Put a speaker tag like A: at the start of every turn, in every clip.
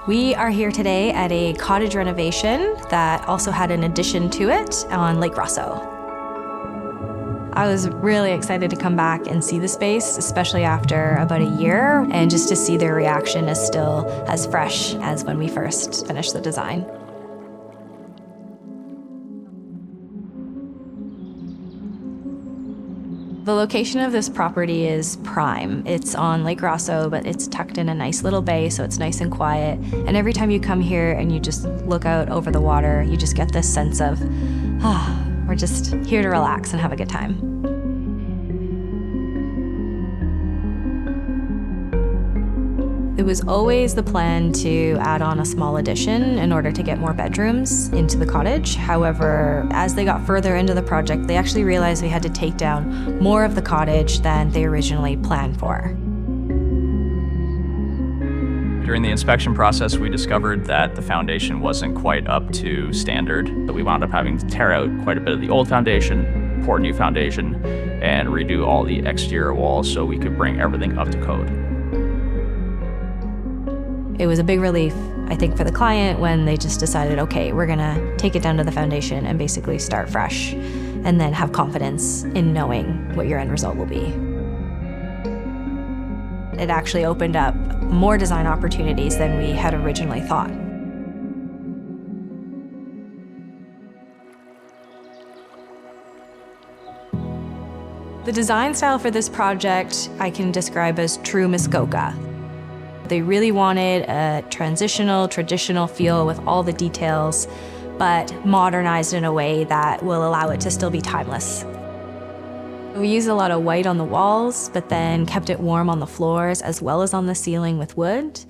A: We are here today at a cottage renovation that also had an addition to it on Lake Rosseau. I was really excited to come back and see the space, especially after about a year, and just to see their reaction is still as fresh as when we first finished the design. The location of this property is prime. It's on Lake Rosseau, but it's tucked in a nice little bay, so it's nice and quiet. And every time you come here and you just look out over the water, you just get this sense of, we're just here to relax and have a good time. It was always the plan to add on a small addition in order to get more bedrooms into the cottage. However, as they got further into the project, they actually realized we had to take down more of the cottage than they originally planned for.
B: During the inspection process, we discovered that the foundation wasn't quite up to standard. We wound up having to tear out quite a bit of the old foundation, pour new foundation, and redo all the exterior walls so we could bring everything up to code.
A: It was a big relief, I think, for the client when they just decided, okay, we're gonna take it down to the foundation and basically start fresh, and then have confidence in knowing what your end result will be. It actually opened up more design opportunities than we had originally thought. The design style for this project I can describe as true Muskoka. They really wanted a transitional, traditional feel with all the details, but modernized in a way that will allow it to still be timeless. We used a lot of white on the walls, but then kept it warm on the floors as well as on the ceiling with wood.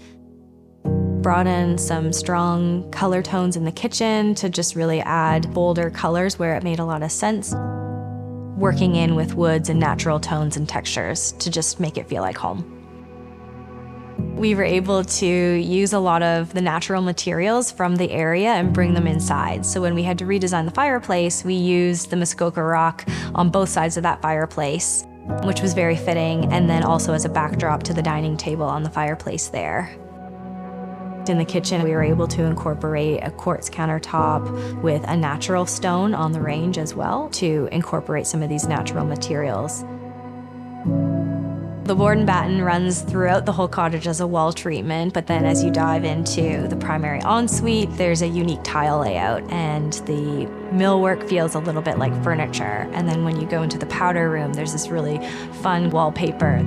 A: Brought in some strong color tones in the kitchen to just really add bolder colors where it made a lot of sense. Working in with woods and natural tones and textures to just make it feel like home. We were able to use a lot of the natural materials from the area and bring them inside. So when we had to redesign the fireplace, we used the Muskoka rock on both sides of that fireplace, which was very fitting, and then also as a backdrop to the dining table on the fireplace there. In the kitchen, we were able to incorporate a quartz countertop with a natural stone on the range as well to incorporate some of these natural materials. The board and batten runs throughout the whole cottage as a wall treatment, but then as you dive into the primary ensuite, there's a unique tile layout, and the millwork feels a little bit like furniture. And then when you go into the powder room, there's this really fun wallpaper.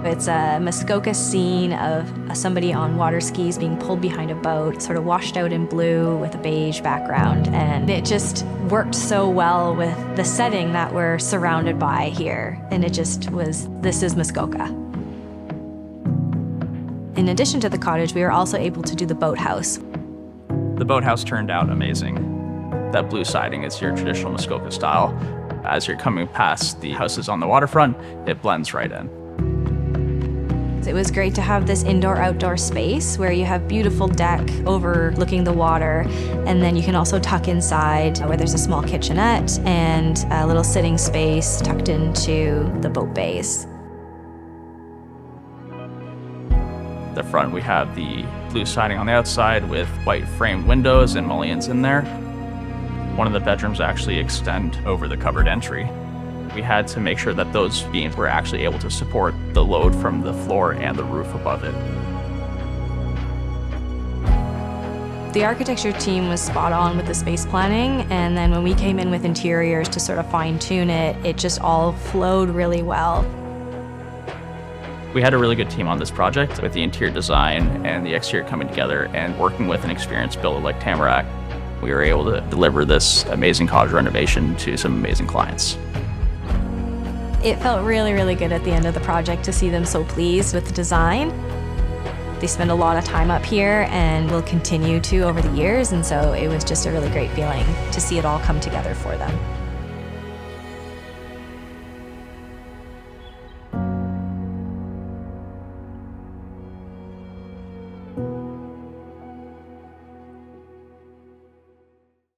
A: It's a Muskoka scene of somebody on water skis being pulled behind a boat, sort of washed out in blue with a beige background. And it just worked so well with the setting that we're surrounded by here. And it just was, this is Muskoka. In addition to the cottage, we were also able to do the boathouse.
B: The boathouse turned out amazing. That blue siding is your traditional Muskoka style. As you're coming past the houses on the waterfront, it blends right in.
A: It was great to have this indoor-outdoor space where you have beautiful deck overlooking the water, and then you can also tuck inside where there's a small kitchenette and a little sitting space tucked into the boat bays.
B: The front, we have the blue siding on the outside with white framed windows and mullions in there. One of the bedrooms actually extend over the covered entry. We had to make sure that those beams were actually able to support the load from the floor and the roof above it.
A: The architecture team was spot on with the space planning, and then when we came in with interiors to sort of fine-tune it, it just all flowed really well.
B: We had a really good team on this project with the interior design and the exterior coming together, and working with an experienced builder like Tamarack, we were able to deliver this amazing cottage renovation to some amazing clients.
A: It felt really, really good at the end of the project to see them so pleased with the design. They spend a lot of time up here and will continue to over the years, and so it was just a really great feeling to see it all come together for them.